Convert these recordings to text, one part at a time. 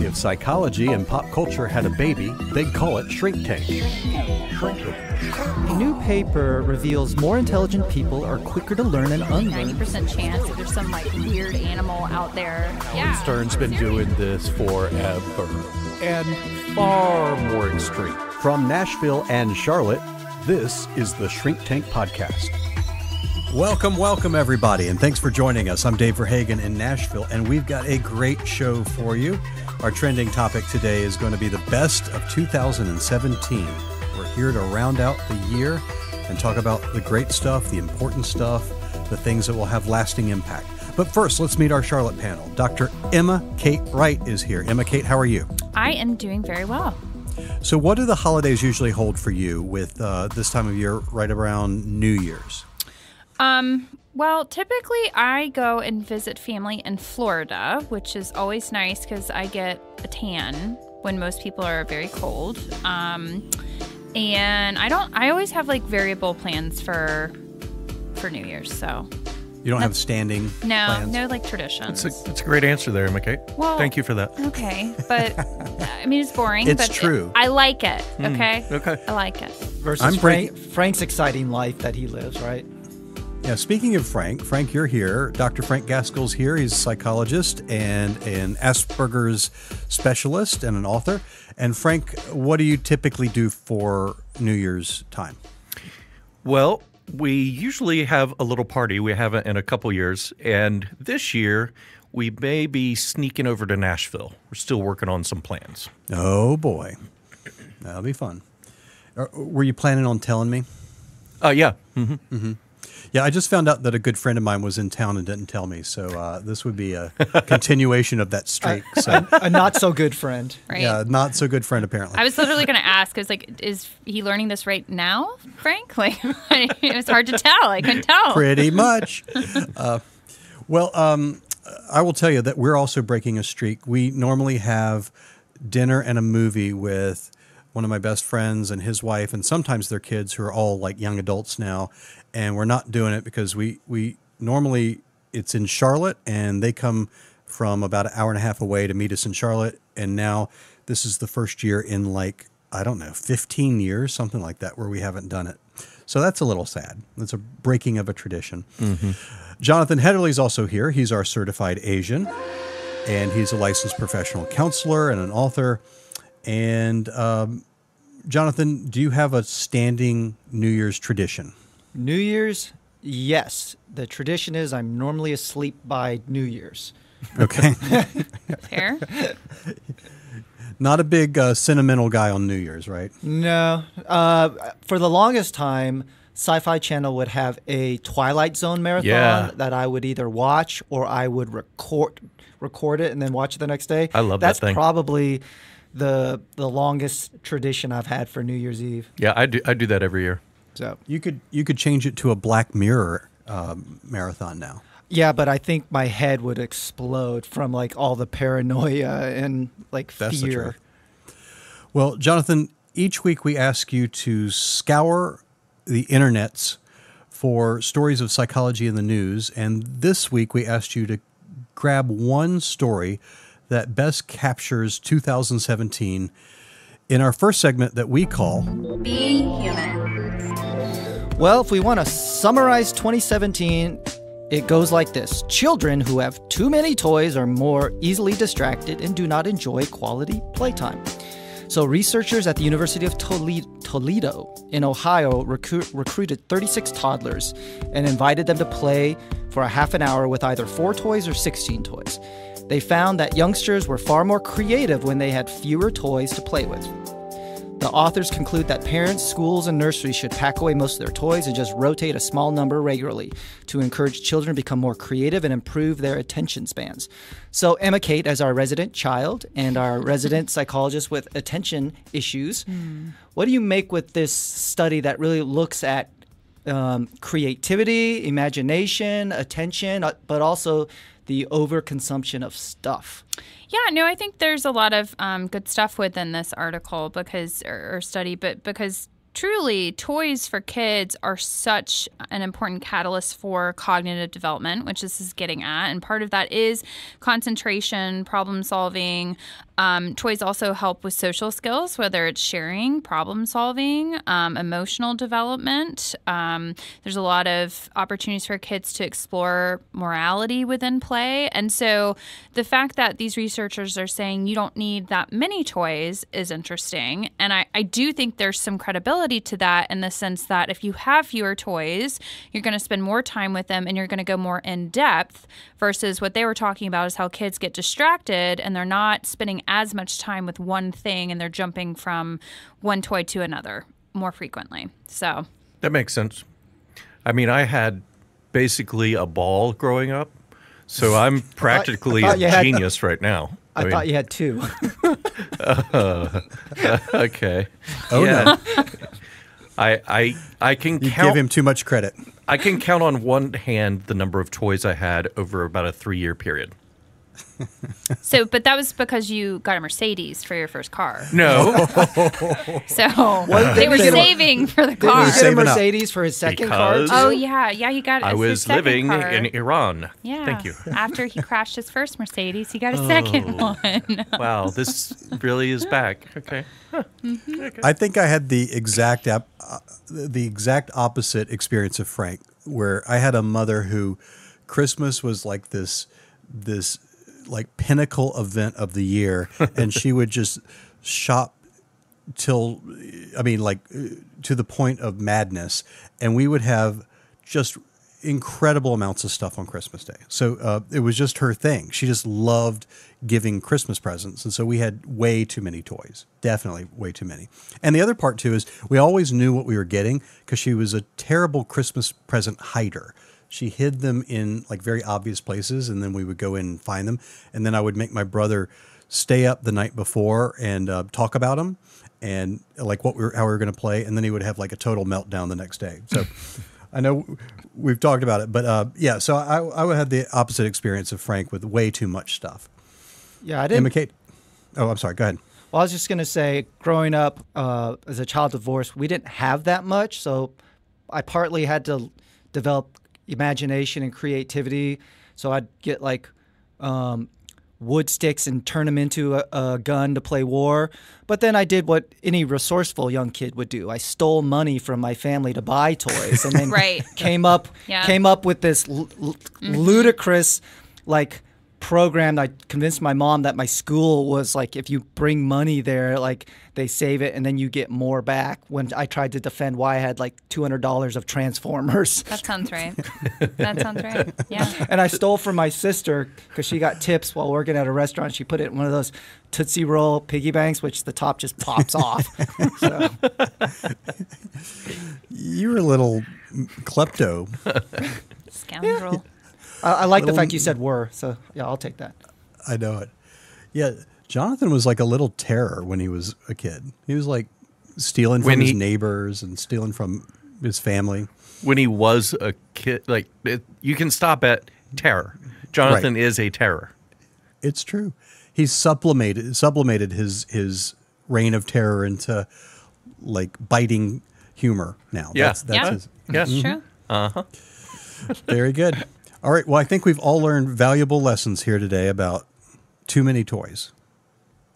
of psychology and pop culture had a baby, they'd call it Shrink Tank. A new paper reveals more intelligent people are quicker to learn and unlearn. 90% chance that there's some weird animal out there. Howard Stern's been doing this forever. And far more extreme. From Nashville and Charlotte, this is the Shrink Tank Podcast. Welcome, everybody, and thanks for joining us. I'm Dave Verhagen in Nashville, and we've got a great show for you. Our trending topic today is going to be the best of 2017. We're here to round out the year and talk about the great stuff, the important stuff, the things that will have lasting impact. But first, let's meet our Charlotte panel. Dr. Emma Kate Wright is here. Emma Kate, how are you? I am doing very well. So what do the holidays usually hold for you with this time of year right around New Year's? Well, typically I go and visit family in Florida, which is always nice because I get a tan when most people are very cold. And I always have variable plans for New Year's, so. You don't have standing plans? No, traditions. It's a great answer there, Emma Kate. Well, thank you for that. Okay, but I mean, it's boring. It's but true. I like it, okay? Okay. I like it. Versus Frank's exciting life that he lives, right? Yeah, speaking of Frank, you're here. Dr. Frank Gaskell's here. He's a psychologist and an Asperger's specialist and an author. And Frank, what do you typically do for New Year's time? Well, we usually have a little party. We haven't in a couple years. And this year, we may be sneaking over to Nashville. We're still working on some plans. Oh, boy. That'll be fun. Were you planning on telling me? Yeah. Mm-hmm. Mm-hmm. Yeah, I just found out that a good friend of mine was in town and didn't tell me. So this would be a continuation of that streak. So. A not-so-good friend. Right. Yeah, not so good friend, apparently. I was literally going to ask, is he learning this right now, Frank? It was hard to tell. I couldn't tell. Pretty much. I will tell you that we're also breaking a streak. We normally have dinner and a movie with one of my best friends and his wife and sometimes their kids who are all young adults now. And we're not doing it because we normally, it's in Charlotte and they come from about an hour and a half away to meet us in Charlotte. And now this is the first year in 15 years, something like that, where we haven't done it. So that's a little sad. It's a breaking of a tradition. Mm-hmm. Jonathan Hedderly's also here. He's our certified Asian and he's a licensed professional counselor and an author. And Jonathan, do you have a standing New Year's tradition? New Year's, yes. The tradition is I'm normally asleep by New Year's. Okay. Fair. Not a big sentimental guy on New Year's, right? No. For the longest time, Sci-Fi Channel would have a Twilight Zone marathon that I would either watch or I would record it and then watch it the next day. I love that thing. That's probably the longest tradition I've had for New Year's Eve. Yeah, I do that every year. So you could change it to a Black Mirror marathon now. Yeah, but I think my head would explode from all the paranoia and That's fear. the truth. Well, Jonathan, each week we ask you to scour the internets for stories of psychology in the news, and this week we asked you to grab one story that best captures 2017 in our first segment that we call Being Human. Well, if we want to summarize 2017, it goes like this. Children who have too many toys are more easily distracted and do not enjoy quality playtime. So researchers at the University of Toledo in Ohio recruited 36 toddlers and invited them to play for a half an hour with either 4 toys or 16 toys. They found that youngsters were far more creative when they had fewer toys to play with. The authors conclude that parents, schools, and nurseries should pack away most of their toys and just rotate a small number regularly to encourage children to become more creative and improve their attention spans. So Emma Kate, as our resident child and our resident psychologist with attention issues, what do you make with this study that really looks at creativity, imagination, attention, but also the overconsumption of stuff? Yeah, no, I think there's a lot of good stuff within this article or study, but because truly toys for kids are such an important catalyst for cognitive development, which this is getting at. And part of that is concentration, problem solving, Toys also help with social skills, whether it's sharing, problem solving, emotional development. There's a lot of opportunities for kids to explore morality within play. And so the fact that these researchers are saying you don't need that many toys is interesting. And I do think there's some credibility to that in the sense that if you have fewer toys, you're going to spend more time with them and you're going to go more in depth versus what they were talking about is how kids get distracted and they're not spending as much time with one thing and they're jumping from one toy to another more frequently. So That makes sense. I mean, I had basically a ball growing up, so I'm practically a genius right now. I thought you had two. Okay. Oh, no. I can You count. give him too much credit. I can count on one hand the number of toys I had over about a 3-year period. but that was because you got a Mercedes for your first car. No, So they were get a- saving for the Did car. he get a saving up. Mercedes for his second car? Because- too? Oh, yeah. Yeah, he got I his was second living car. in Iran. Yeah. Thank you. After he crashed his first Mercedes, he got a second one. Wow, this really is back. Okay. I think I had the exact opposite experience of Frank, where I had a mother who Christmas was like this like pinnacle event of the year, and she would just shop till, to the point of madness, and we would have just incredible amounts of stuff on Christmas Day. So it was just her thing. She just loved giving Christmas presents, and so we had way too many toys. Definitely way too many. And the other part too is we always knew what we were getting because she was a terrible Christmas present hider. She hid them in like very obvious places, and then we would go in and find them. And then I would make my brother stay up the night before and talk about them and like how we were going to play. And then he would have like a total meltdown the next day. So I know we've talked about it, but yeah. So I would have the opposite experience of Frank with way too much stuff. Yeah, I didn't. Kate. Oh, I'm sorry. Go ahead. Well, I was just going to say, growing up as a child divorced, we didn't have that much. So I partly had to develop imagination and creativity. So I'd get like wood sticks and turn them into a gun to play war. But then I did what any resourceful young kid would do. I stole money from my family to buy toys, and then Right. came up with this ludicrous like program. I convinced my mom that my school was like, if you bring money there, like they save it and then you get more back. When I tried to defend why I had like $200 of Transformers. That sounds right. That sounds right. Yeah. And I stole from my sister because she got tips while working at a restaurant. She put it in one of those Tootsie Roll piggy banks, which the top just pops off. So, You were a little klepto. Scoundrel. I like the fact you said were. So yeah, I'll take that. I know it. Yeah, Jonathan was like a little terror when he was a kid. He was like stealing from his neighbors and stealing from his family. When he was a kid, you can stop at terror. Jonathan is a terror. It's true. He's sublimated his reign of terror into like biting humor now. Yeah. That's his. Yes. True. Very good. All right. Well, I think we've all learned valuable lessons here today about too many toys.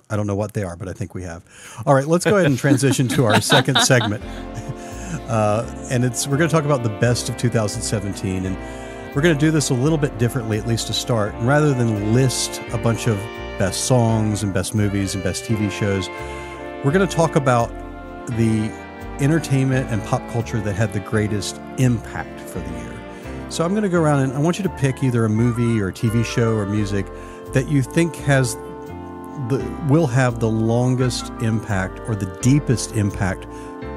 I don't know what they are, but I think we have. All right. Let's go ahead and transition to our second segment. And we're going to talk about the best of 2017. And we're going to do this a little bit differently, at least to start. And rather than list a bunch of best songs and best movies and best TV shows, we're going to talk about the entertainment and pop culture that had the greatest impact for the year. So I'm going to go around and I want you to pick either a movie or a TV show or music that you think will have the longest impact or the deepest impact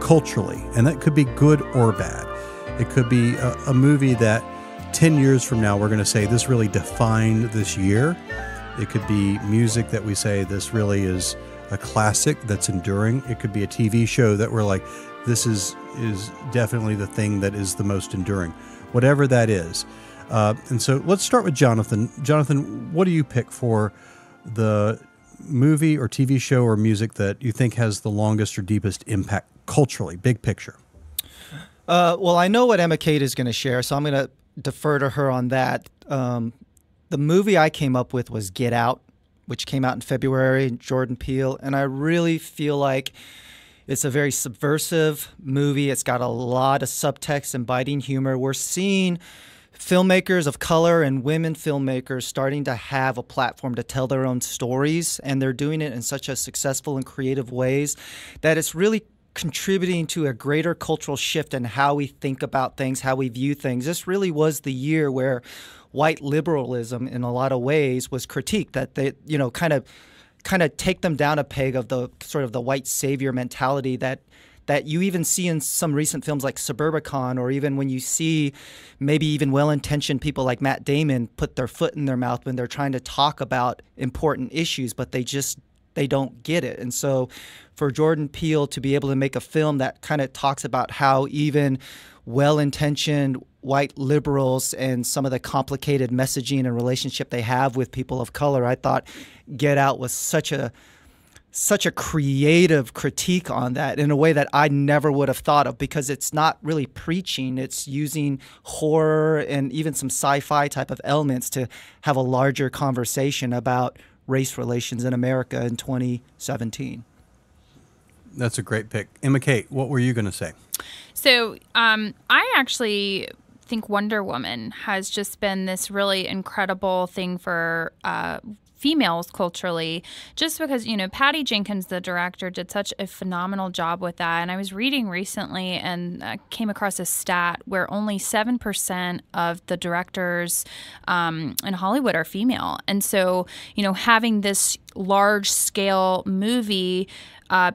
culturally. And that could be good or bad. It could be a movie that 10 years from now we're going to say this really defined this year. It could be music that we say this really is a classic that's enduring. It could be a TV show that we're like, this is definitely the thing that is the most enduring. Whatever that is. And so let's start with Jonathan. Jonathan, what do you pick for the movie or TV show or music that you think has the longest or deepest impact culturally, big picture? Well, I know what Emma Kate is going to share, so I'm going to defer to her on that. The movie I came up with was Get Out which came out in February, Jordan Peele, and I really feel like it's a very subversive movie. It's got a lot of subtext and biting humor. We're seeing filmmakers of color and women filmmakers starting to have a platform to tell their own stories, and they're doing it in such a successful and creative ways that it's really contributing to a greater cultural shift in how we think about things, how we view things. This really was the year where white liberalism in a lot of ways was critiqued, that they, kind of take them down a peg of the sort of the white savior mentality that you even see in some recent films like Suburbicon, or even when you see maybe even well-intentioned people like Matt Damon put their foot in their mouth when they're trying to talk about important issues, but they don't get it. And so for Jordan Peele to be able to make a film that kind of talks about how even well-intentioned white liberals and some of the complicated messaging and relationship they have with people of color, I thought Get Out was such a creative critique on that in a way that I never would have thought of, because it's not really preaching. It's using horror and even some sci-fi type of elements to have a larger conversation about race relations in America in 2017. That's a great pick. Emma Kate, what were you going to say? So I actually think Wonder Woman has just been this really incredible thing for females culturally, just because, Patty Jenkins, the director, did such a phenomenal job with that. And I was reading recently and came across a stat where only 7% of the directors in Hollywood are female. And so, having this large scale movie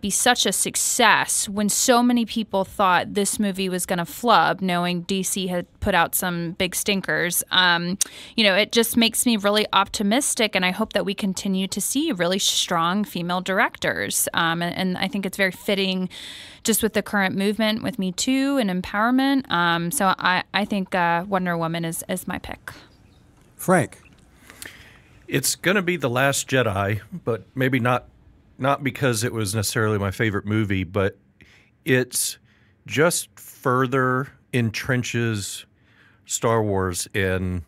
be such a success when so many people thought this movie was going to flub, knowing DC had put out some big stinkers. It just makes me really optimistic, and I hope that we continue to see really strong female directors. And I think it's very fitting just with the current movement with Me Too and empowerment. So I think Wonder Woman is my pick. Frank. It's going to be The Last Jedi, but maybe not because it was necessarily my favorite movie, but it's just further entrenches Star Wars in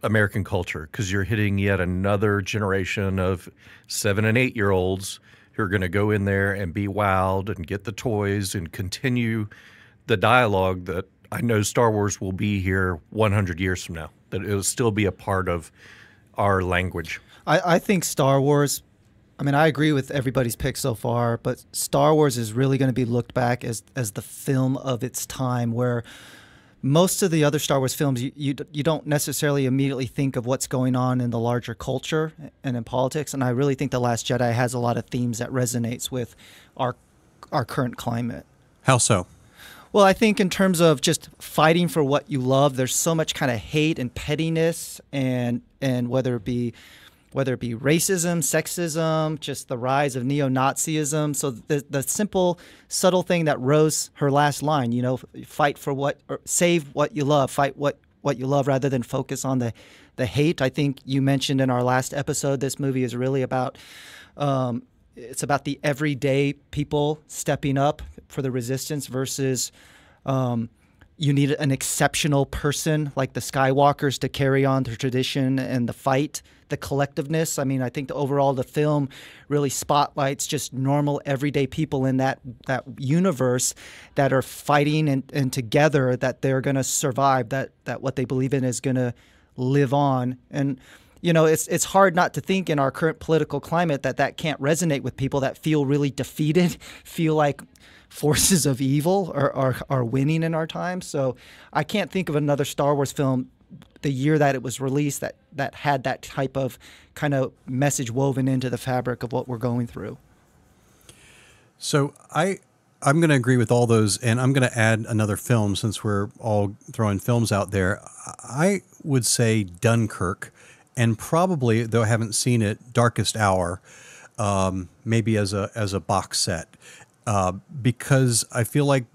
American culture, because you're hitting yet another generation of 7 and 8 year olds who are going to go in there and be wowed and get the toys and continue the dialogue that I know Star Wars will be here 100 years from now, that it'll still be a part of our language. I think Star Wars, I agree with everybody's pick so far, but Star Wars is really going to be looked back as the film of its time, where most of the other Star Wars films, you don't necessarily immediately think of what's going on in the larger culture and in politics. And I really think The Last Jedi has a lot of themes that resonates with our current climate. How so? Well, I think in terms of just fighting for what you love, there's so much kind of hate and pettiness, and whether it be racism, sexism, just the rise of neo-Nazism. So the simple, subtle thing that Rose, her last line, fight for save what you love, fight what you love, rather than focus on the hate. I think you mentioned in our last episode, this movie is really about, it's about the everyday people stepping up for the resistance versus you need an exceptional person like the Skywalkers to carry on the tradition and the fight, the collectiveness. I think the film really spotlights just normal, everyday people in that universe that are fighting and together, that they're going to survive, that what they believe in is going to live on. And it's hard not to think in our current political climate that can't resonate with people that feel really defeated, feel like forces of evil are winning in our time. So I can't think of another Star Wars film the year that it was released that had that type of kind of message woven into the fabric of what we're going through. So I'm going to agree with all those, and I'm going to add another film since we're all throwing films out there. I would say Dunkirk, and probably, though I haven't seen it, Darkest Hour, maybe as a box set. Because I feel like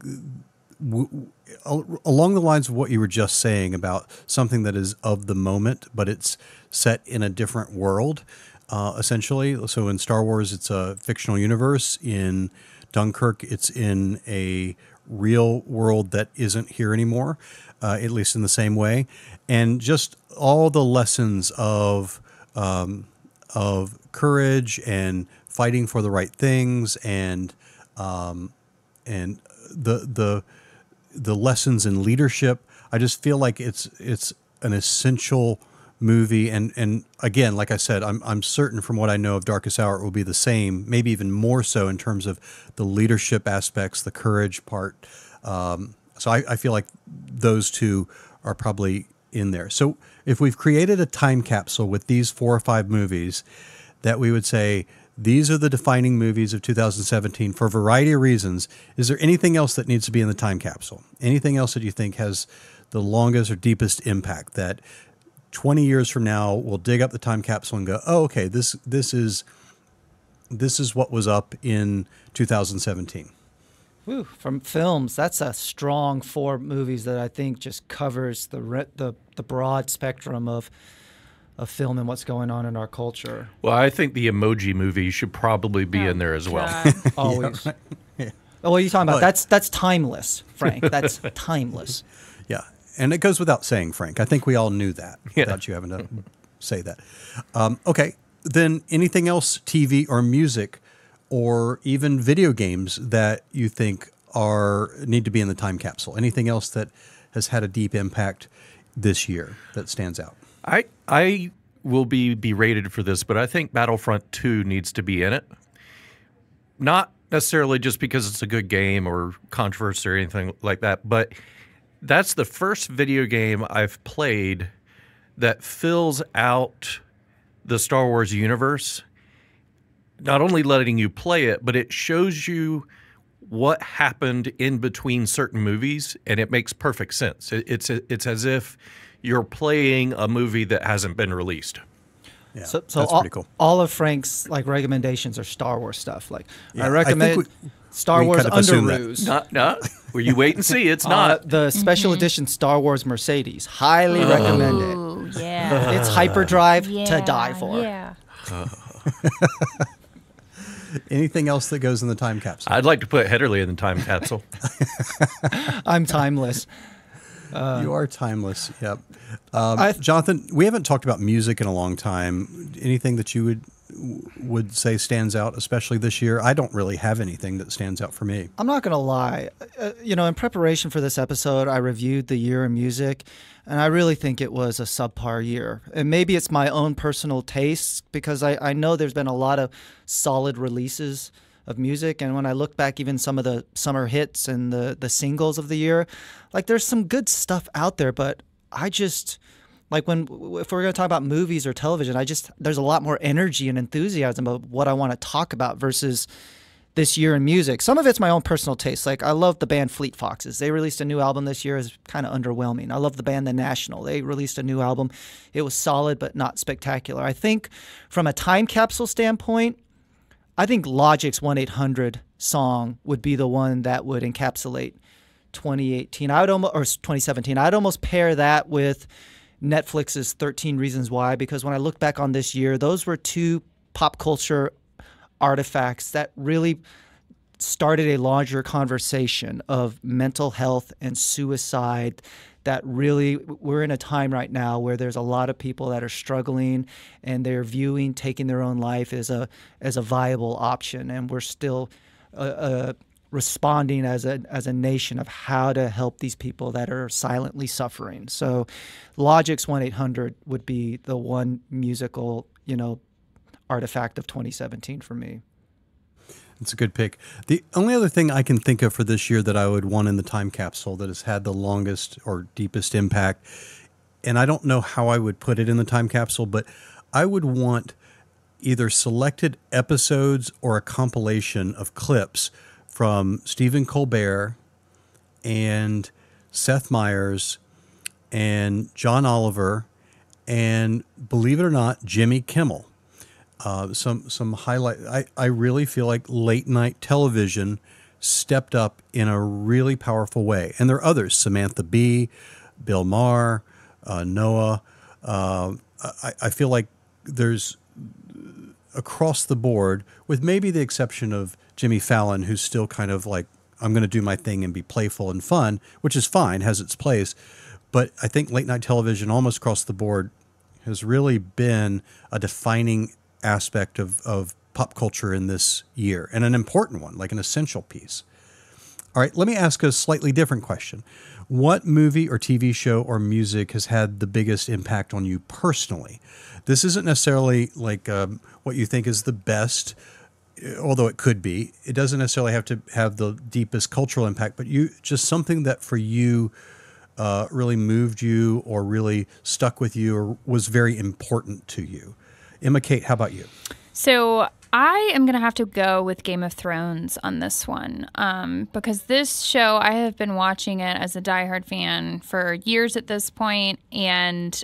along the lines of what you were just saying about something that is of the moment, but it's set in a different world, essentially. So in Star Wars, it's a fictional universe. In Dunkirk, it's in a real world that isn't here anymore, at least in the same way. And just all the lessons of of courage and fighting for the right things, and the lessons in leadership. I just feel like it's an essential movie, and again, like I said, I'm certain from what I know of Darkest Hour, it will be the same, maybe even more so in terms of the leadership aspects, the courage part. So I feel like those two are probably in there. So if we've created a time capsule with these 4 or 5 movies, that we would say these are the defining movies of 2017 for a variety of reasons, is there anything else that needs to be in the time capsule? Anything else that you think has the longest or deepest impact that 20 years from now we'll dig up the time capsule and go, oh, okay, this is what was up in 2017? Whew, from films, that's a strong 4 movies that I think just covers the broad spectrum of film and what's going on in our culture. Well, I think the Emoji Movie should probably be in there as well. Always. Yeah. Oh, what are you talking about? That's timeless, Frank. That's timeless. Yeah, and it goes without saying, Frank. I think we all knew that without you having to say that. Okay, then anything else, TV or music, or even video games that you think need to be in the time capsule? Anything else that has had a deep impact this year that stands out? I will be berated for this, but I think Battlefront 2 needs to be in it. Not necessarily just because it's a good game or controversy or anything like that, but that's the first video game I've played that fills out the Star Wars universe, not only letting you play it, but it shows you what happened in between certain movies, and it makes perfect sense. It's as if you're playing a movie that hasn't been released. Yeah, so that's all, pretty cool. All of Frank's recommendations are Star Wars stuff. Yeah, I recommend Star Wars kind of Underoos. No, well, you wait and see. It's not. The special edition Star Wars Mercedes. Highly recommend it. Oh, yeah. It's hyperdrive to die for. Yeah. Anything else that goes in the time capsule? I'd like to put Hedderly in the time capsule. I'm timeless. You are timeless. Yep. Jonathan, we haven't talked about music in a long time. Anything that you would say stands out, especially this year? I don't really have anything that stands out for me. I'm not going to lie. In preparation for this episode, I reviewed the year in music, and I really think it was a subpar year. And maybe it's my own personal tastes, because I know there's been a lot of solid releases of music. And when I look back, even some of the summer hits and the singles of the year, there's some good stuff out there, but I just... if we're going to talk about movies or television, there's a lot more energy and enthusiasm of what I want to talk about versus this year in music. Some of it's my own personal taste. I love the band Fleet Foxes. They released a new album this year. It's kind of underwhelming. I love the band The National. They released a new album. It was solid, but not spectacular. I think from a time capsule standpoint, I think Logic's 1-800 song would be the one that would encapsulate 2018. Or 2017. I'd almost pair that with Netflix's 13 Reasons Why, because when I look back on this year, those were 2 pop culture artifacts that really started a larger conversation of mental health and suicide. That really, we're in a time right now where there's a lot of people that are struggling, and they're viewing taking their own life as a viable option, and we're still responding as a nation of how to help these people that are silently suffering. So Logic's 1-800 would be the one musical, artifact of 2017 for me. It's a good pick. The only other thing I can think of for this year that I would want in the time capsule that has had the longest or deepest impact, and I don't know how I would put it in the time capsule, but I would want either selected episodes or a compilation of clips from Stephen Colbert and Seth Meyers and John Oliver and, believe it or not, Jimmy Kimmel. Some highlight. I really feel like late night television stepped up in a really powerful way. And there are others, Samantha Bee, Bill Maher, Noah. I feel like there's across the board, with maybe the exception of Jimmy Fallon, who's still kind of like, I'm going to do my thing and be playful and fun, which is fine, has its place. But I think late night television almost across the board has really been a defining aspect of pop culture in this year, and an important one, like an essential piece. All right, let me ask a slightly different question. What movie or TV show or music has had the biggest impact on you personally? This isn't necessarily like what you think is the best, although it could be. It doesn't necessarily have to have the deepest cultural impact, but you just something that for you really moved you or really stuck with you or was very important to you. Emma Kate, how about you? So I am going to have to go with Game of Thrones on this one because this show, I have been watching it as a diehard fan for years at this point, and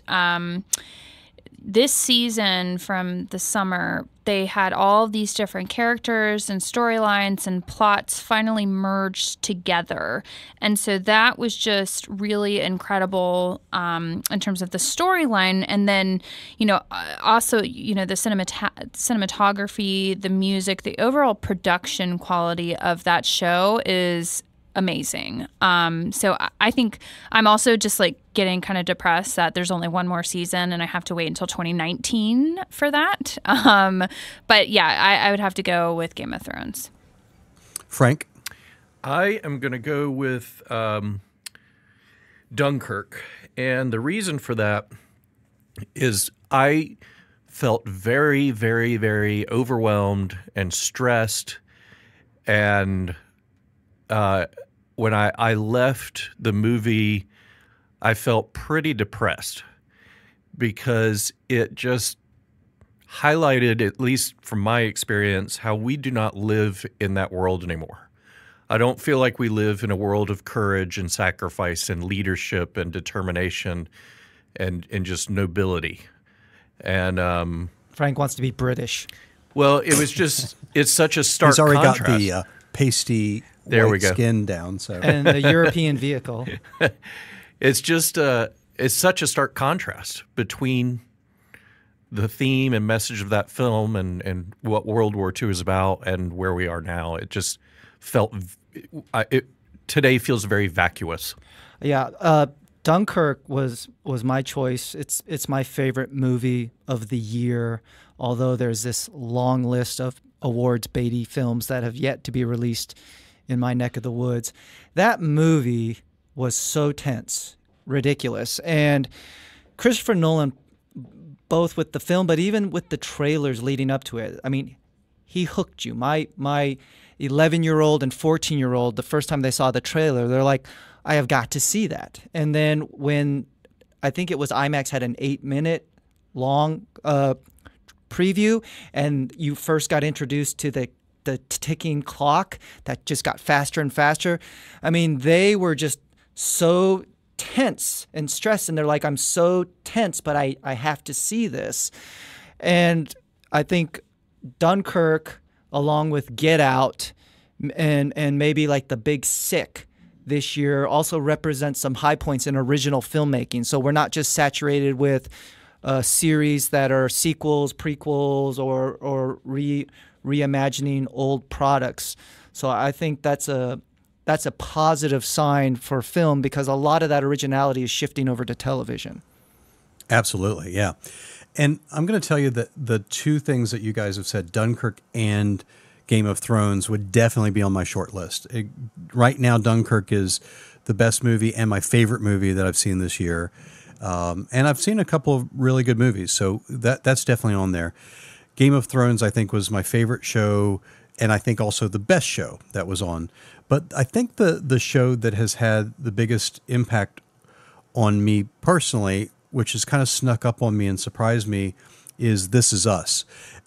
this season from the summer, they had all these different characters and storylines and plots finally merged together. And so that was just really incredible in terms of the storyline. And then, also, the cinematography, the music, the overall production quality of that show is amazing. So I think I'm also just like getting kind of depressed that there's only one more season and I have to wait until 2019 for that. But yeah, I would have to go with Game of Thrones. Frank? I am going to go with Dunkirk. And the reason for that is I felt very, very, very overwhelmed and stressed. And when I left the movie, I felt pretty depressed because it just highlighted, at least from my experience, how we do not live in that world anymore. I don't feel like we live in a world of courage and sacrifice and leadership and determination and just nobility. And Frank wants to be British. well, it was just, it's such a stark He's already contrast. got the pasty There we white go. skin down. So And a European vehicle. It's just it's such a stark contrast between the theme and message of that film and what World War II is about and where we are now. It just felt today feels very vacuous. Yeah, Dunkirk was my choice. It's my favorite movie of the year, although there's this long list of awards baity films that have yet to be released in my neck of the woods. That movie was so tense, ridiculous. And Christopher Nolan, both with the film, but even with the trailers leading up to it, I mean, he hooked you. My 11-year-old and 14-year-old, the first time they saw the trailer, they're like, I have got to see that. And then when I think it was IMAX had an 8-minute long preview, and you first got introduced to the ticking clock that just got faster and faster. I mean, they were just so tense and stressed, and they're like, I'm so tense, but I have to see this. And I think Dunkirk, along with Get Out and maybe like The Big Sick this year, also represents some high points in original filmmaking. So we're not just saturated with series that are sequels, prequels, or reimagining old products. So I think that's a positive sign for film because a lot of that originality is shifting over to television. absolutely, yeah. And I'm going to tell you that the two things that you guys have said, Dunkirk and Game of Thrones, would definitely be on my short list. Right now, Dunkirk is the best movie and my favorite movie that I've seen this year. And I've seen a couple of really good movies, so that's definitely on there. Game of Thrones, I think, was my favorite show, and I think also the best show that was on. But I think the show that has had the biggest impact on me personally, which has kind of snuck up on me and surprised me, is This Is Us.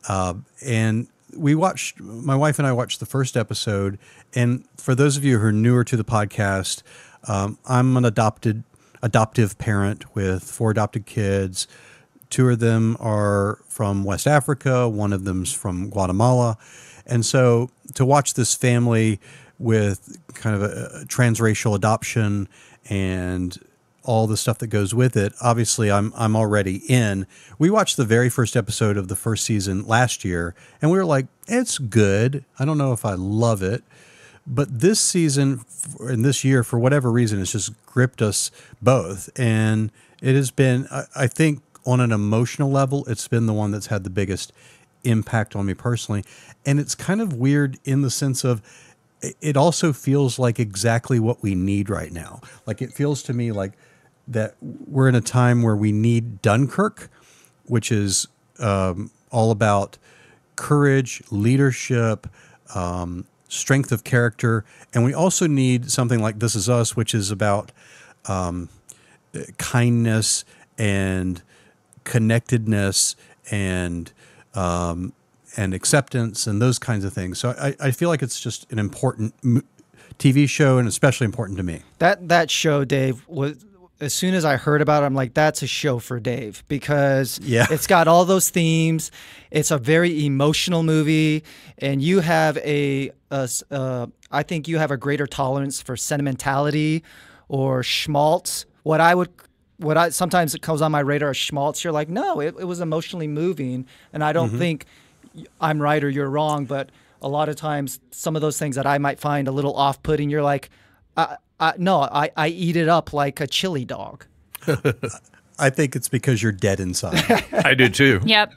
And my wife and I watched the first episode, and for those of you who are newer to the podcast, I'm an adoptive parent with 4 adopted kids. 2 of them are from West Africa. 1 of them's from Guatemala. And so to watch this family with kind of a transracial adoption and all the stuff that goes with it, obviously I'm already in. We watched the very first episode of the first season last year, and we were like, it's good. I don't know if I love it. But this season and this year, for whatever reason, it's just gripped us both. And it has been, I think, on an emotional level, it's been the one that's had the biggest impact on me personally. And it's kind of weird in the sense of it also feels like exactly what we need right now. Like it feels to me like that we're in a time where we need Dunkirk, which is all about courage, leadership, strength of character. And we also need something like This Is Us, which is about kindness and connectedness and acceptance and those kinds of things. So I feel like it's just an important TV show, and especially important to me. That show, Dave, was, as soon as I heard about it, I'm like, that's a show for Dave, because it's got all those themes. It's a very emotional movie, and you have I think you have a greater tolerance for sentimentality or schmaltz. What I sometimes it comes on my radar as schmaltz. You're like, no, it was emotionally moving, and I don't think I'm right or you're wrong, but a lot of times some of those things that I might find a little off-putting, you're like, no, I eat it up like a chili dog. I think it's because you're dead inside. I do too. Yep.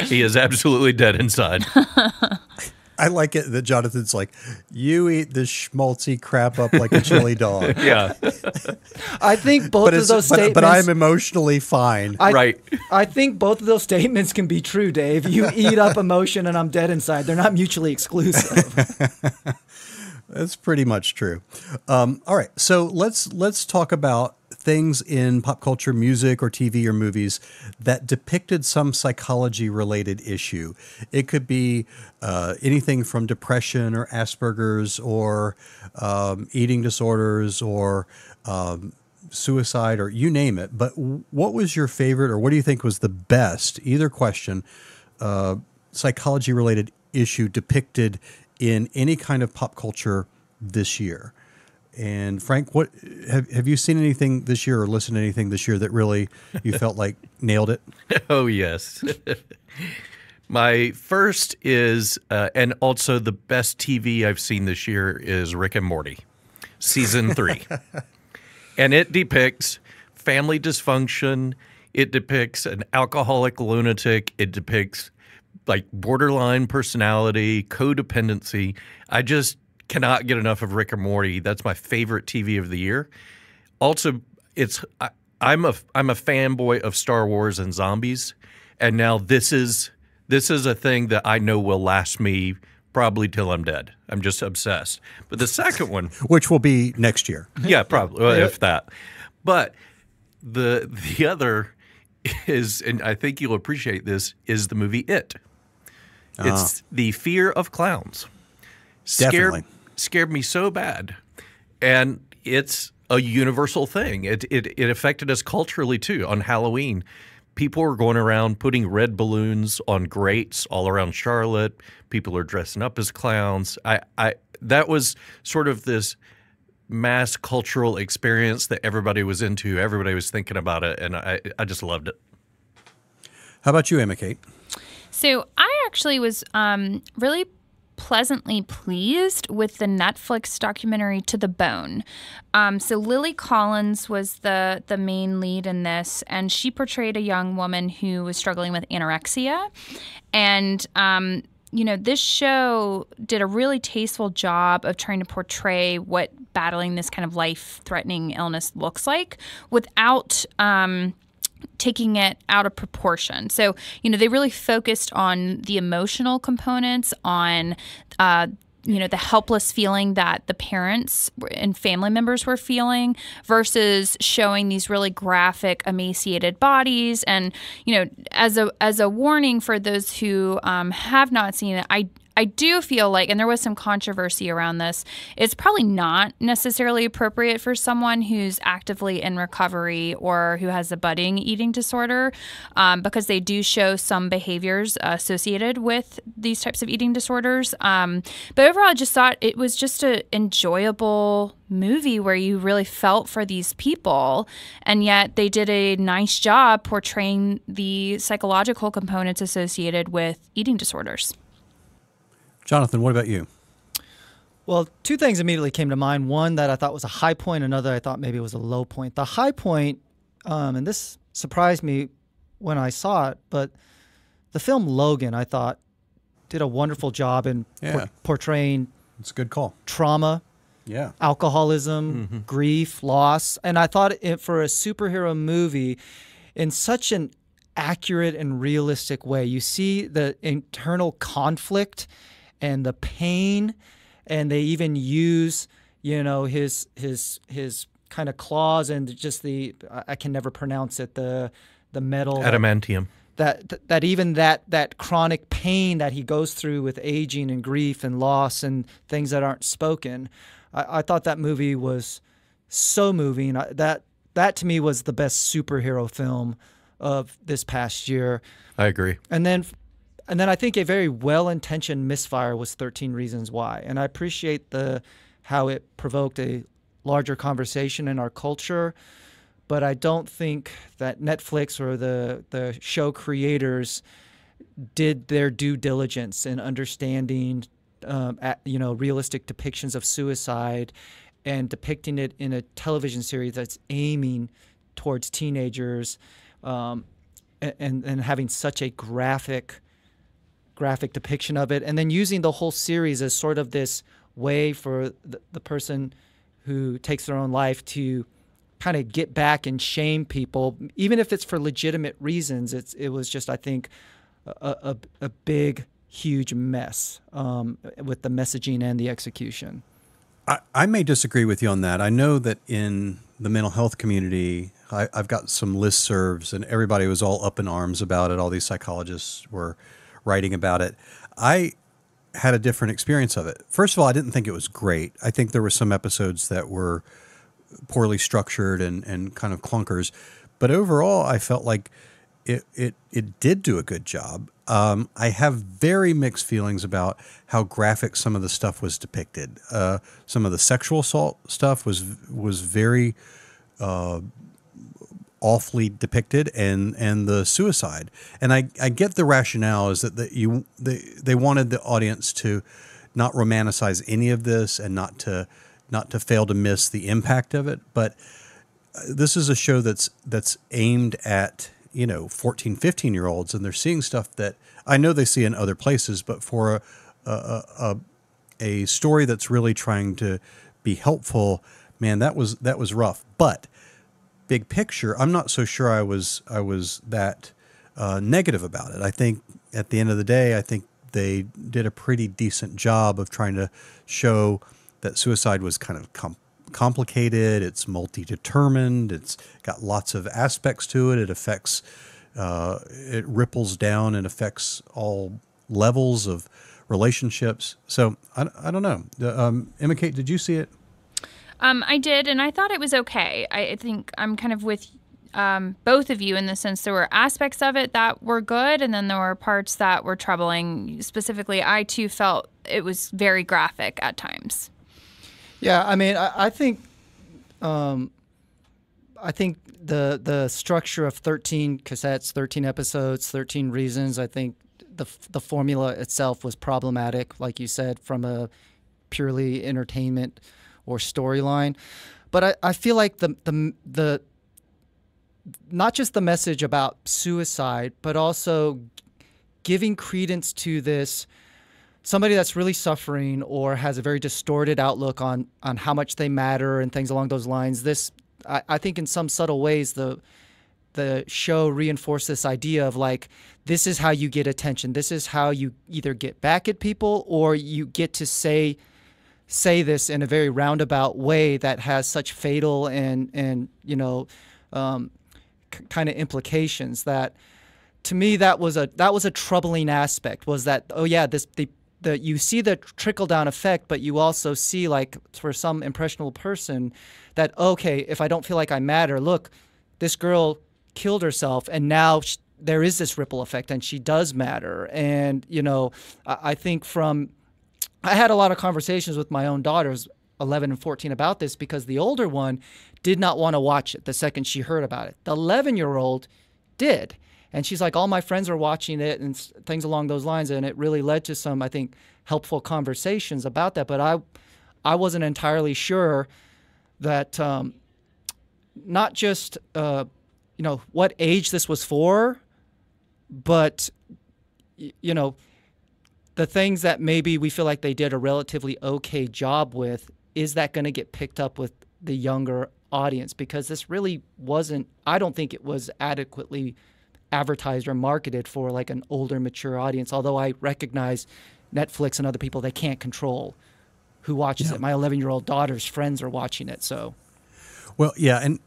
He is absolutely dead inside. I like it that Jonathan's like, you eat this schmaltzy crap up like a chili dog. Yeah. I think both of those statements. But I'm emotionally fine. Right. I think both of those statements can be true, Dave. You eat up emotion and I'm dead inside. They're not mutually exclusive. That's pretty much true. All right, so let's talk about things in pop culture, music or TV or movies that depicted some psychology-related issue. It could be anything from depression or Asperger's or eating disorders or suicide or you name it. But what was your favorite, or what do you think was the best, either question, psychology-related issue depicted in any kind of pop culture this year? And Frank, what have you seen anything this year or listened to anything this year that really you felt like nailed it? Oh, yes. My first is, and also the best TV I've seen this year is Rick and Morty, season 3. And it depicts family dysfunction. It depicts an alcoholic lunatic. It depicts like borderline personality, codependency. I just cannot get enough of Rick and Morty. That's my favorite TV of the year. Also, I'm a fanboy of Star Wars and zombies, and now this is a thing that I know will last me probably till I'm dead. I'm just obsessed. But the second one, which will be next year, yeah, probably if that. But the other is, and I think you'll appreciate this, is the movie It. It's the fear of clowns. Scared me so bad, and it's a universal thing. It affected us culturally too. On Halloween, people were going around putting red balloons on grates all around Charlotte. People are dressing up as clowns. That was sort of this mass cultural experience that everybody was into. Everybody was thinking about it, and I just loved it. How about you, Emma Kate? So I actually was really pleasantly pleased with the Netflix documentary To the Bone. So Lily Collins was the main lead in this, and she portrayed a young woman who was struggling with anorexia. And this show did a really tasteful job of trying to portray what battling this kind of life-threatening illness looks like without taking it out of proportion. So, they really focused on the emotional components, on, the helpless feeling that the parents and family members were feeling versus showing these really graphic, emaciated bodies. And, as a warning for those who have not seen it, I do feel like, and there was some controversy around this, it's probably not necessarily appropriate for someone who's actively in recovery or who has a budding eating disorder, because they do show some behaviors associated with these types of eating disorders. But overall, I just thought it was just an enjoyable movie where you really felt for these people, and yet they did a nice job portraying the psychological components associated with eating disorders. Jonathan, what about you? Well, two things immediately came to mind. One that I thought was a high point, another I thought maybe was a low point. The high point, and this surprised me when I saw it, but the film Logan, I thought, did a wonderful job in portraying It's a good call. trauma, alcoholism, grief, loss. And I thought for a superhero movie, in such an accurate and realistic way, you see the internal conflict and the pain, and they even use, his kind of claws and just I can never pronounce it, the metal. Adamantium. That even that chronic pain that he goes through with aging and grief and loss and things that aren't spoken. I thought that movie was so moving. That to me was the best superhero film of this past year. I agree. And then I think a very well-intentioned misfire was 13 Reasons Why. And I appreciate how it provoked a larger conversation in our culture. But I don't think that Netflix or the show creators did their due diligence in understanding, realistic depictions of suicide and depicting it in a television series that's aiming towards teenagers, and having such a graphic depiction of it, and then using the whole series as sort of this way for the person who takes their own life to kind of get back and shame people, even if it's for legitimate reasons. It was just, I think, a big, huge mess with the messaging and the execution. I may disagree with you on that. I know that in the mental health community, I've got some listservs, and everybody was all up in arms about it. All these psychologists were writing about it. I had a different experience of it. First of all, I didn't think it was great. I think there were some episodes that were poorly structured and kind of clunkers, but overall I felt like it did do a good job. I have very mixed feelings about how graphic some of the stuff was depicted. Some of the sexual assault stuff was very awfully depicted, and the suicide. And I get the rationale is that they wanted the audience to not romanticize any of this and not to fail to miss the impact of it. But this is a show that's aimed at 14, 15-year-olds, and they're seeing stuff that I know they see in other places, but for a story that's really trying to be helpful, man, that was rough. But big picture, I'm not so sure I was that negative about it. I think at the end of the day, I think they did a pretty decent job of trying to show that suicide was kind of complicated. It's multi-determined. It's got lots of aspects to it. It affects, it ripples down and affects all levels of relationships. So I don't know. Emma Kate, did you see it? I did, and I thought it was okay. I think I'm kind of with both of you in the sense there were aspects of it that were good, and then there were parts that were troubling. Specifically, I too felt it was very graphic at times. Yeah, I mean, I think the structure of 13 cassettes, 13 episodes, 13 reasons, I think the formula itself was problematic, like you said, from a purely entertainment or storyline. But I feel like the not just the message about suicide, but also giving credence to this somebody that's really suffering or has a very distorted outlook on how much they matter and things along those lines. I think in some subtle ways, the show reinforced this idea of like, this is how you get attention. This is how you either get back at people or you get to say this in a very roundabout way that has such fatal and kind of implications that, to me, that was a troubling aspect. Was that, oh yeah, you see the trickle down effect, but you also see, like, for some impressionable person that, okay, if I don't feel like I matter, look, this girl killed herself, and now there is this ripple effect, and she does matter. And I think I had a lot of conversations with my own daughters, 11 and 14, about this, because the older one did not want to watch it the second she heard about it. The 11-year-old did. And she's like, all my friends are watching it and things along those lines. And it really led to some, I think, helpful conversations about that. But I wasn't entirely sure that not just, what age this was for, but you know, the things that maybe we feel like they did a relatively okay job with, is that going to get picked up with the younger audience? Because this really wasn't, I don't think it was adequately advertised or marketed for like an older, mature audience, although I recognize Netflix and other people, they can't control who watches it. My 11-year-old daughter's friends are watching it, so. Well, yeah, and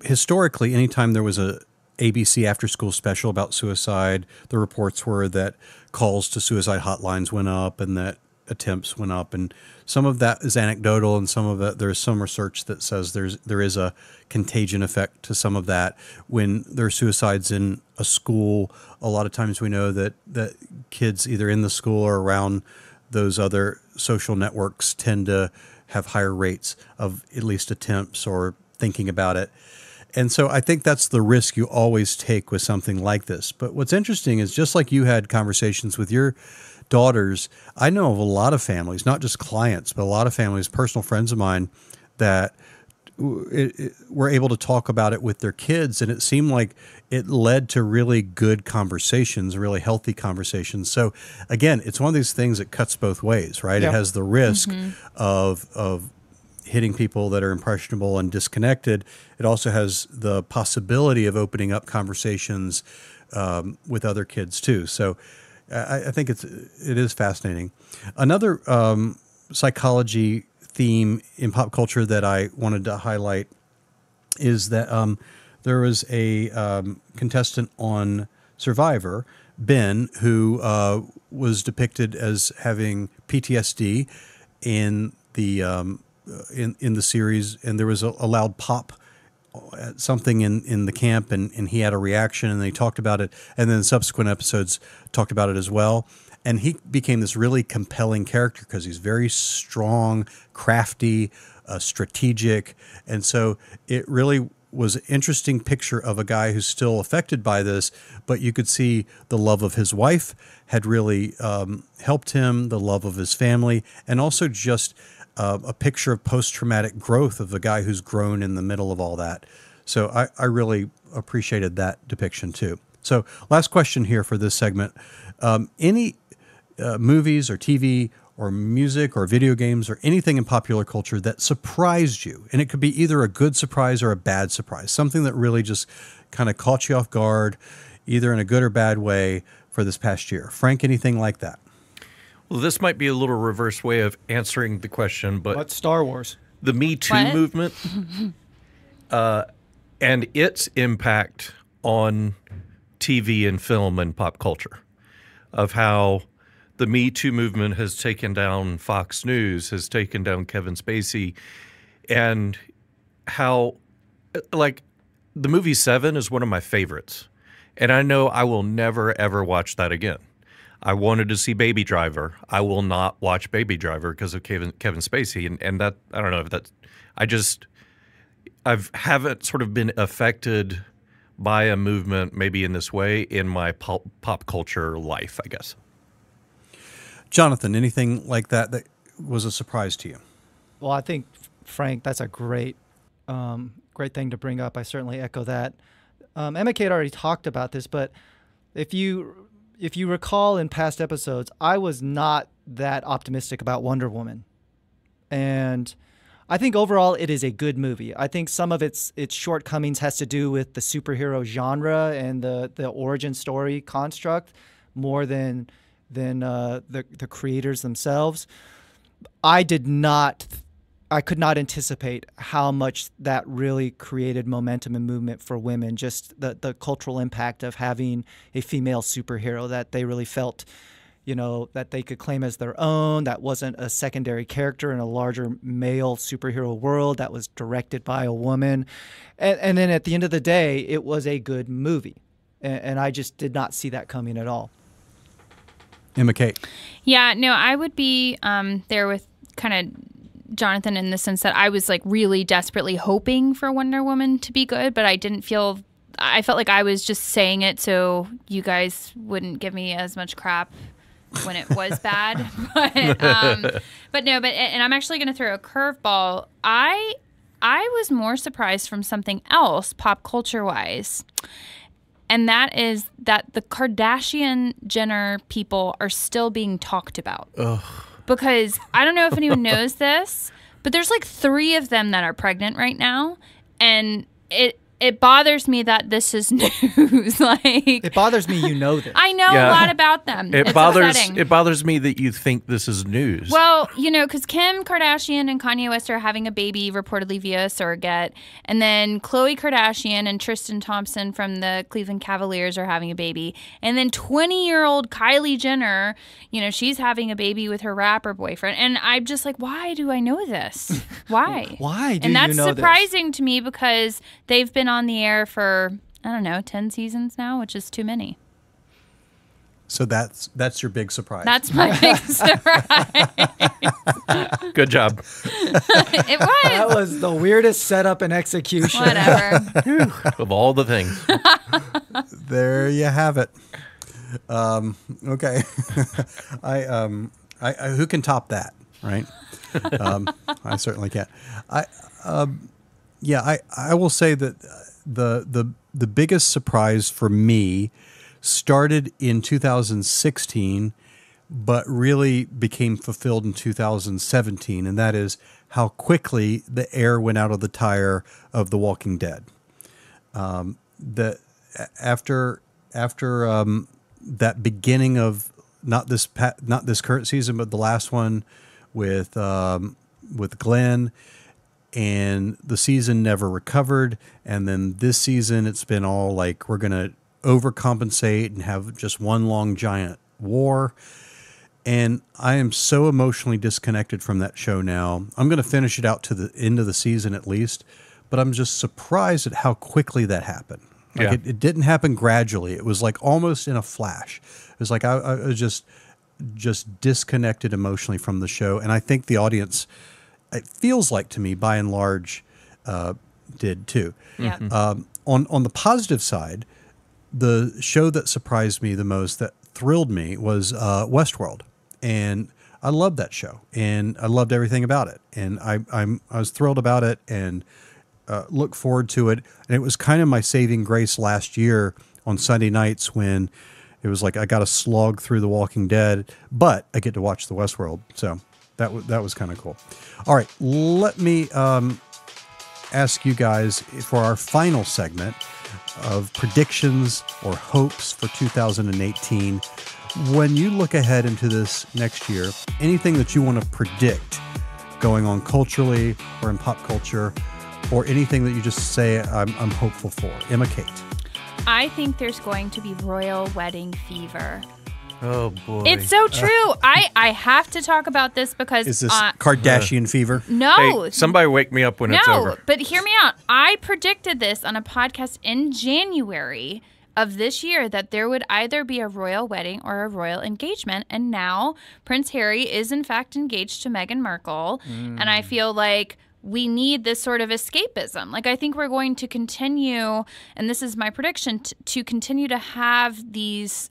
historically, anytime there was a ABC after-school special about suicide, the reports were that calls to suicide hotlines went up and that attempts went up, and some of that is anecdotal, and some of it, there's some research that says there is a contagion effect to some of that. When there are suicides in a school, a lot of times we know that kids either in the school or around those other social networks tend to have higher rates of at least attempts or thinking about it. And so I think that's the risk you always take with something like this. But what's interesting is, just like you had conversations with your daughters, I know of a lot of families, not just clients, but a lot of families, personal friends of mine, that were able to talk about it with their kids, and it seemed like it led to really good conversations, really healthy conversations. So again, it's one of these things that cuts both ways, right? Yeah. It has the risk of hitting people that are impressionable and disconnected. It also has the possibility of opening up conversations with other kids too. So I think it is fascinating. Another psychology theme in pop culture that I wanted to highlight is that there was a contestant on Survivor, Ben, who was depicted as having PTSD in the series, and there was a loud pop at something in the camp, and he had a reaction, and they talked about it, and then subsequent episodes talked about it as well. And he became this really compelling character because he's very strong, crafty, strategic, and so it really was an interesting picture of a guy who's still affected by this, but you could see the love of his wife had really helped him, the love of his family, and also just a picture of post-traumatic growth of the guy who's grown in the middle of all that. So I really appreciated that depiction too. So last question here for this segment. Any movies or TV or music or video games or anything in popular culture that surprised you? And it could be either a good surprise or a bad surprise, something that really just kind of caught you off guard, either in a good or bad way for this past year. Frank, anything like that? Well, this might be a little reverse way of answering the question, but What's Star Wars? the Me Too What? movement and its impact on TV and film and pop culture, of how the Me Too movement has taken down Fox News, has taken down Kevin Spacey, and how, like, the movie Seven is one of my favorites. And I know I will never, ever watch that again. I wanted to see Baby Driver. I will not watch Baby Driver because of Kevin Spacey. And that, I don't know if that's, I haven't sort of been affected by a movement maybe in this way in my pop culture life, I guess. Jonathan, anything like that that was a surprise to you? Well, I think, Frank, that's a great thing to bring up. I certainly echo that. Emma Kate already talked about this, but if you recall in past episodes, I was not that optimistic about Wonder Woman. And I think overall it is a good movie. I think some of its shortcomings has to do with the superhero genre and the origin story construct more than the creators themselves. I could not anticipate how much that really created momentum and movement for women, just the cultural impact of having a female superhero that they really felt, that they could claim as their own, that wasn't a secondary character in a larger male superhero world, that was directed by a woman. And then at the end of the day, it was a good movie. And I just did not see that coming at all. Emma Kate. Yeah, no, I would be there with kind of Jonathan in the sense that I was like really desperately hoping for Wonder Woman to be good, but I felt like I was just saying it so you guys wouldn't give me as much crap when it was bad. But I'm actually going to throw a curveball. I was more surprised from something else pop culture wise. and that is that the Kardashian Jenner people are still being talked about. Ugh. Because I don't know if anyone knows this, but there's like 3 of them that are pregnant right now, and it bothers me that this is news. Like, It bothers me you know this. I know a lot about them. It's upsetting. It bothers me that you think this is news. Well, because Kim Kardashian and Kanye West are having a baby reportedly via a surrogate, and then Khloe Kardashian and Tristan Thompson from the Cleveland Cavaliers are having a baby, and then 20-year-old Kylie Jenner, she's having a baby with her rapper boyfriend, and I'm just like, why do I know this? Why? Why do and that's you know surprising to me because they've been on the air for, I don't know, 10 seasons now, which is too many. So that's your big surprise. That's my big surprise. Good job. It was. That was the weirdest setup and execution. Whatever. Of all the things. There you have it. Okay. I who can top that, right? I certainly can't. I will say that the biggest surprise for me started in 2016, but really became fulfilled in 2017, and that is how quickly the air went out of the tire of The Walking Dead. After that beginning of not this current season, but the last one with Glenn. And the season never recovered. And then this season, it's been all like, we're going to overcompensate and have just one long giant war. And I am so emotionally disconnected from that show now. I'm going to finish it out to the end of the season at least, but I'm just surprised at how quickly that happened. Like it didn't happen gradually. It was like almost in a flash. It was like I was just disconnected emotionally from the show. And I think the audience, it feels like to me, by and large, did too. Yeah. On the positive side, the show that surprised me the most, that thrilled me, was Westworld, and I loved that show, and I loved everything about it, and I was thrilled about it, and look forward to it. And it was kind of my saving grace last year on Sunday nights when it was like I got to slog through The Walking Dead, but I get to watch the Westworld, so. That was kind of cool. All right, let me ask you guys for our final segment of predictions or hopes for 2018. When you look ahead into this next year, anything that you want to predict going on culturally or in pop culture, or anything that you just say I'm hopeful for? Emma Kate. I think there's going to be royal wedding fever. Oh, boy. It's so true. I have to talk about this because... Is this Kardashian fever? No. Hey, somebody wake me up when it's over. No, but hear me out. I predicted this on a podcast in January of this year that there would either be a royal wedding or a royal engagement. And now Prince Harry is in fact engaged to Meghan Markle. And I feel like we need this sort of escapism. Like, I think we're going to continue, and this is my prediction, to continue to have these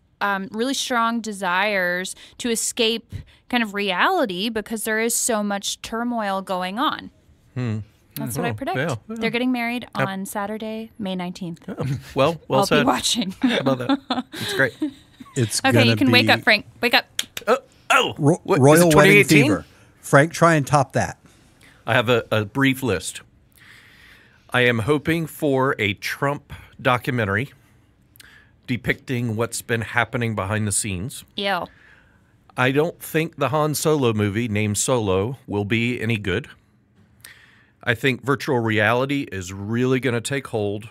really strong desires to escape kind of reality because there is so much turmoil going on. That's what I predict. Yeah. They're getting married on Saturday, May 19th. Well I'll said. be watching. How about that? It's great. It's Okay, you can wake up, Frank. Wake up. What, is Royal it Wedding 2018? Fever. Frank, try and top that. I have a brief list. I am hoping for a Trump documentary depicting what's been happening behind the scenes. Ew. I don't think the Han Solo movie named Solo will be any good. I think virtual reality is really going to take hold.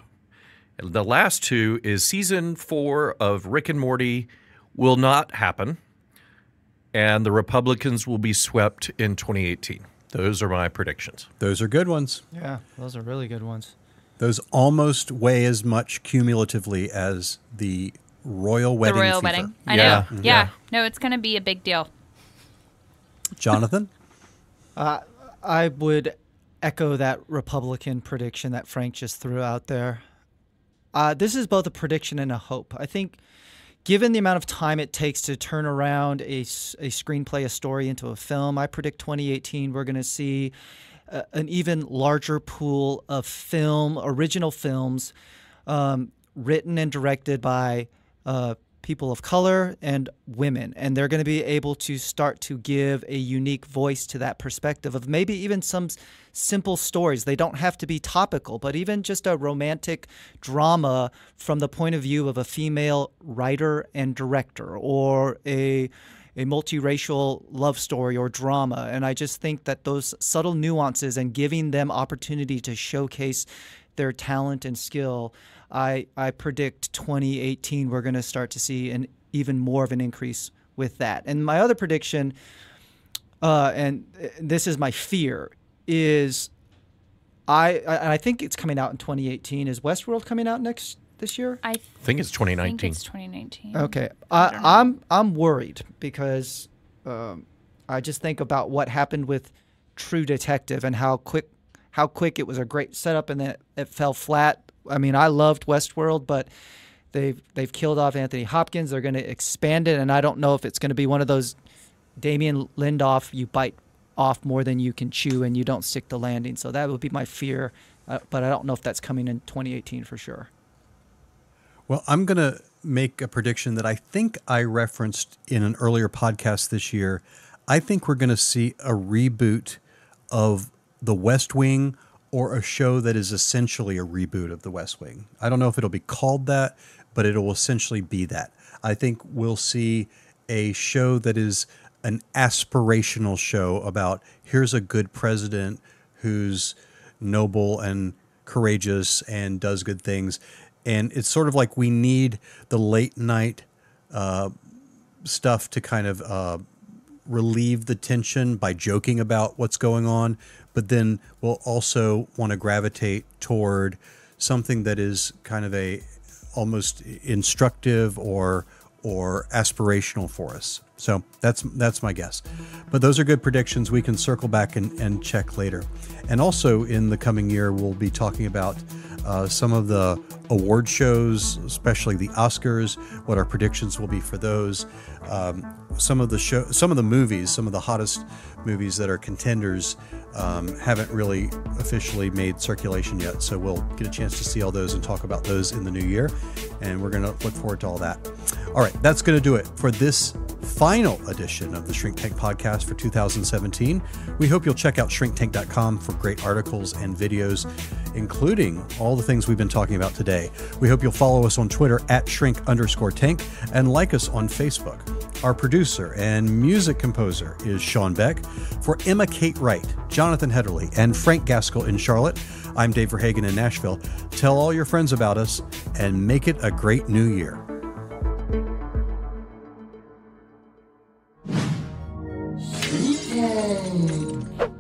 And the last two is season 4 of Rick and Morty will not happen, and the Republicans will be swept in 2018. Those are my predictions. Those are good ones. Yeah, those are really good ones. Those almost weigh as much cumulatively as the royal wedding. The royal fever. wedding. I Yeah. know. Yeah. Yeah. No, it's going to be a big deal. Jonathan? I would echo that Republican prediction that Frank just threw out there. This is both a prediction and a hope. I think given the amount of time it takes to turn around a screenplay, a story into a film, I predict 2018 we're going to see an even larger pool of original films written and directed by people of color and women, and they're going to be able to start to give a unique voice to that perspective of maybe even some simple stories. They don't have to be topical, but even just a romantic drama from the point of view of a female writer and director, or a multiracial love story or drama. And I just think that those subtle nuances and giving them opportunity to showcase their talent and skill, I predict 2018 we're going to start to see an even more of an increase with that. And my other prediction, and this is my fear, is I think it's coming out in 2018. Is Westworld coming out this year? I think it's 2019. I think it's 2019. Okay, I'm worried because I just think about what happened with True Detective and how quick it was a great setup and then it fell flat. I mean, I loved Westworld, but they've killed off Anthony Hopkins. They're going to expand it, and I don't know if it's going to be one of those Damien Lindelof, you bite off more than you can chew and you don't stick the landing. So that would be my fear, but I don't know if that's coming in 2018 for sure. Well, I'm going to make a prediction that I think I referenced in an earlier podcast this year. I think we're going to see a reboot of The West Wing, or a show that is essentially a reboot of The West Wing. I don't know if it'll be called that, but it will essentially be that. I think we'll see a show that is an aspirational show about here's a good president who's noble and courageous and does good things. And it's sort of like we need the late night stuff to kind of relieve the tension by joking about what's going on. But then we'll also want to gravitate toward something that is kind of a almost instructive or aspirational for us. So that's my guess. But those are good predictions. We can circle back and check later. And also in the coming year, we'll be talking about some of the award shows, especially the Oscars, what our predictions will be for those. Some of the movies, some of the hottest movies that are contenders haven't really officially made circulation yet. So we'll get a chance to see all those and talk about those in the new year. And we're going to look forward to all that. All right, that's going to do it for this final edition of the Shrink Tank podcast for 2017. We hope you'll check out shrinktank.com for great articles and videos, including all the things we've been talking about today. We hope you'll follow us on Twitter at @shrink_tank and like us on Facebook. Our producer and music composer is Sean Beck. For Emma Kate Wright, Jonathan Hedderly, and Frank Gaskell in Charlotte, I'm Dave Verhagen in Nashville. Tell all your friends about us and make it a great new year. Shrink Tank.